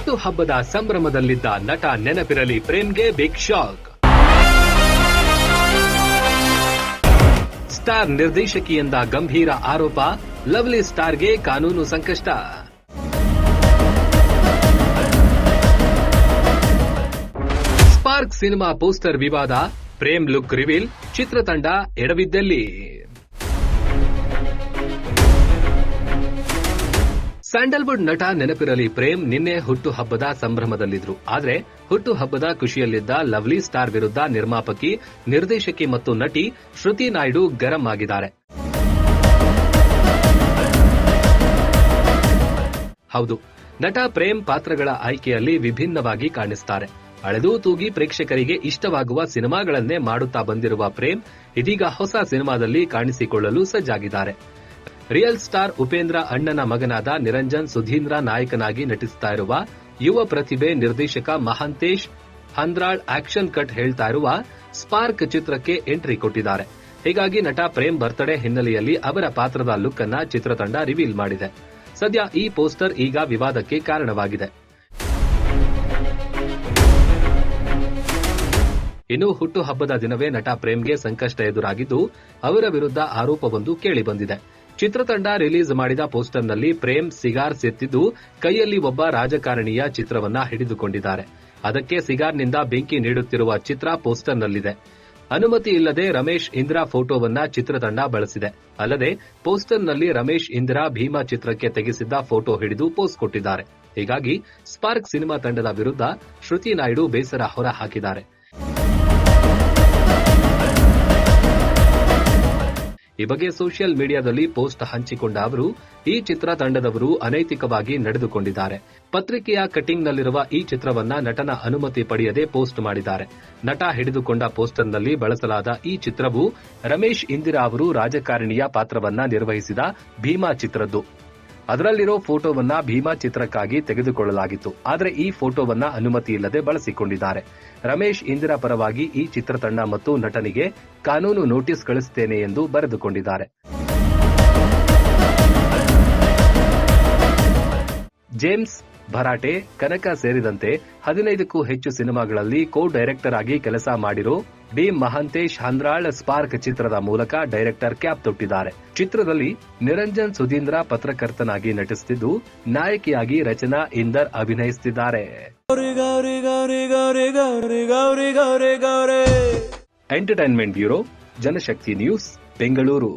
ಹುಟ್ಟು ಹಬ್ಬದ ಸಂಭ್ರಮದಲ್ಲಿದ್ದ ನಟ ನೆನಪಿರಲಿ ಪ್ರೇಮ್ಗೆ ಬಿಗ್ ಶಾಕ್. ಸ್ಟಾರ್ ನಿರ್ದೇಶಕಿಯಿಂದ ಗಂಭೀರ ಆರೋಪ, ಲವ್ಲಿ ಸ್ಟಾರ್ಗೆ ಕಾನೂನು ಸಂಕಷ್ಟ. ಸ್ಪಾರ್ಕ್ ಸಿನಿಮಾ ಪೋಸ್ಟರ್ ವಿವಾದ, ಪ್ರೇಮ್ ಲುಕ್ ರಿವೀಲ್, ಚಿತ್ರತಂಡ ಎಡವಿದ್ದಲ್ಲಿ. ಸ್ಯಾಂಡಲ್ವುಡ್ ನಟ ನೆನಪಿರಲಿ ಪ್ರೇಮ್ ನಿನ್ನೆ ಹುಟ್ಟುಹಬ್ಬದ ಸಂಭ್ರಮದಲ್ಲಿದ್ರು. ಆದರೆ ಹುಟ್ಟುಹಬ್ಬದ ಖುಷಿಯಲ್ಲಿದ್ದ ಲವ್ಲಿ ಸ್ಟಾರ್ ವಿರುದ್ಧ ನಿರ್ಮಾಪಕಿ, ನಿರ್ದೇಶಕಿ ಮತ್ತು ನಟಿ ಶ್ರುತಿ ನಾಯ್ಡು ಗರಂ ಆಗಿದ್ದಾರೆ. ಹೌದು, ನಟ ಪ್ರೇಮ್ ಪಾತ್ರಗಳ ಆಯ್ಕೆಯಲ್ಲಿ ವಿಭಿನ್ನವಾಗಿ ಕಾಣಿಸುತ್ತಾರೆ. ಅಳೆದು ತೂಗಿ ಪ್ರೇಕ್ಷಕರಿಗೆ ಇಷ್ಟವಾಗುವ ಸಿನಿಮಾಗಳನ್ನೇ ಮಾಡುತ್ತಾ ಬಂದಿರುವ ಪ್ರೇಮ್ ಇದೀಗ ಹೊಸ ಸಿನಿಮಾದಲ್ಲಿ ಕಾಣಿಸಿಕೊಳ್ಳಲು ಸಜ್ಜಾಗಿದ್ದಾರೆ. ರಿಯಲ್ ಸ್ಟಾರ್ ಉಪೇಂದ್ರ ಅಣ್ಣನ ಮಗನಾದ ನಿರಂಜನ್ ಸುಧೀಂದ್ರ ನಾಯಕನಾಗಿ ನಟಿಸುತ್ತಾ ಇರುವ ಯುವ ಪ್ರತಿಭೆ ನಿರ್ದೇಶಕ ಮಹಾಂತೇಶ್ ಹಂದ್ರಾಳ್ ಆಕ್ಷನ್ ಕಟ್ ಹೇಳ್ತಾ ಇರುವ ಸ್ಪಾರ್ಕ್ ಚಿತ್ರಕ್ಕೆ ಎಂಟ್ರಿ ಕೊಟ್ಟಿದ್ದಾರೆ. ಹೀಗಾಗಿ ನಟ ಪ್ರೇಮ್ ಬರ್ತ್ಡೇ ಹಿನ್ನೆಲೆಯಲ್ಲಿ ಅವರ ಪಾತ್ರದ ಲುಕ್ ಅನ್ನ ಚಿತ್ರತಂಡ ರಿವೀಲ್ ಮಾಡಿದೆ. ಸದ್ಯ ಈ ಪೋಸ್ಟರ್ ಈಗ ವಿವಾದಕ್ಕೆ ಕಾರಣವಾಗಿದೆ. ಇನ್ನು ಹುಟ್ಟುಹಬ್ಬದ ದಿನವೇ ನಟ ಪ್ರೇಮ್ಗೆ ಸಂಕಷ್ಟ ಎದುರಾಗಿದ್ದು, ಅವರ ವಿರುದ್ಧ ಆರೋಪವೊಂದು ಕೇಳಿಬಂದಿದೆ. ಚಿತ್ರತಂಡ ರಿಲೀಸ್ ಮಾಡಿದ ಪೋಸ್ಟರ್ನಲ್ಲಿ ಪ್ರೇಮ್ ಸಿಗಾರ್ ಸೇತ್ತಿದ್ದು, ಕೈಯಲ್ಲಿ ಒಬ್ಬ ರಾಜಕಾರಣಿಯ ಚಿತ್ರವನ್ನ ಹಿಡಿದುಕೊಂಡಿದ್ದಾರೆ. ಅದಕ್ಕೆ ಸಿಗಾರ್ನಿಂದ ಬೆಂಕಿ ನೀಡುತ್ತಿರುವ ಚಿತ್ರ ಪೋಸ್ಟರ್ನಲ್ಲಿದೆ. ಅನುಮತಿ ಇಲ್ಲದೆ ರಮೇಶ್ ಇಂದಿರಾ ಫೋಟೋವನ್ನ ಚಿತ್ರತಂಡ ಬಳಸಿದೆ. ಅಲ್ಲದೆ ಪೋಸ್ಟರ್ನಲ್ಲಿ ರಮೇಶ್ ಇಂದಿರಾ ಭೀಮಾ ಚಿತ್ರಕ್ಕೆ ತೆಗೆಸಿದ್ದ ಫೋಟೋ ಹಿಡಿದು ಪೋಸ್ಟ್ ಕೊಟ್ಟಿದ್ದಾರೆ. ಹೀಗಾಗಿ ಸ್ಪಾರ್ಕ್ ಸಿನಿಮಾ ತಂಡದ ವಿರುದ್ಧ ಶ್ರುತಿ ನಾಯ್ಡು ಬೇಸರ ಹೊರ ಹಾಕಿದ್ದಾರೆ. ಈ ಬಗ್ಗೆ ಸೋಷಿಯಲ್ ಮೀಡಿಯಾದಲ್ಲಿ ಪೋಸ್ಟ್ ಹಂಚಿಕೊಂಡ ಅವರು, ಈ ಚಿತ್ರ ತಂಡದವರು ಅನೈತಿಕವಾಗಿ ನಡೆದುಕೊಂಡಿದ್ದಾರೆ. ಪತ್ರಿಕೆಯ ಕಟಿಂಗ್ನಲ್ಲಿರುವ ಈ ಚಿತ್ರವನ್ನ ನಟನ ಅನುಮತಿ ಪಡೆಯದೆ ಪೋಸ್ಟ್ ಮಾಡಿದ್ದಾರೆ. ನಟ ಹಿಡಿದುಕೊಂಡ ಪೋಸ್ಟರ್ನಲ್ಲಿ ಬಳಸಲಾದ ಈ ಚಿತ್ರವು ರಮೇಶ್ ಇಂದಿರಾ ಅವರು ರಾಜಕಾರಣಿಯ ಪಾತ್ರವನ್ನ ನಿರ್ವಹಿಸಿದ ಭೀಮಾ ಚಿತ್ರದ್ದು. ಅದರಲ್ಲಿರೋ ಫೋಟೋವನ್ನ ಭೀಮಾ ಚಿತ್ರಕ್ಕಾಗಿ ತೆಗೆದುಕೊಳ್ಳಲಾಗಿತ್ತು. ಆದರೆ ಈ ಫೋಟೋವನ್ನ ಅನುಮತಿ ಇಲ್ಲದೆ ಬಳಸಿಕೊಂಡಿದ್ದಾರೆ. ರಮೇಶ್ ಇಂದಿರಾ ಪರವಾಗಿ ಈ ಚಿತ್ರತಂಡ ಮತ್ತು ನಟನಿಗೆ ಕಾನೂನು ನೋಟಿಸ್ ಕಳಿಸುತ್ತೇನೆ ಎಂದು ಬರೆದುಕೊಂಡಿದ್ದಾರೆ. ಜೇಮ್ಸ್ ಭರಾಟೆ, ಕನಕ ಸೇರಿದಂತೆ 15ಕ್ಕೂ ಹೆಚ್ಚು ಸಿನಿಮಾಗಳಲ್ಲಿ ಕೋ ಡೈರೆಕ್ಟರ್ ಆಗಿ ಕೆಲಸ ಮಾಡಿರೋ ಡಿ ಮಹಾಂತೇಶ್ ಹಂದ್ರಾಳ್ ಸ್ಪಾರ್ಕ್ ಚಿತ್ರದ ಮೂಲಕ ಡೈರೆಕ್ಟರ್ ಕ್ಯಾಪ್ ತೊಟ್ಟಿದ್ದಾರೆ. ಚಿತ್ರದಲ್ಲಿ ನಿರಂಜನ್ ಸುಧೀಂದ್ರ ಪತ್ರಕರ್ತನಾಗಿ ನಟಿಸುತ್ತಿದ್ದು, ನಾಯಕಿಯಾಗಿ ರಚನಾ ಇಂದರ್ ಅಭಿನಯಿಸುತ್ತಿದ್ದಾರೆ. ಎಂಟರ್ಟೈನ್ಮೆಂಟ್ ಬ್ಯೂರೋ, ಜನಶಕ್ತಿ ನ್ಯೂಸ್, ಬೆಂಗಳೂರು.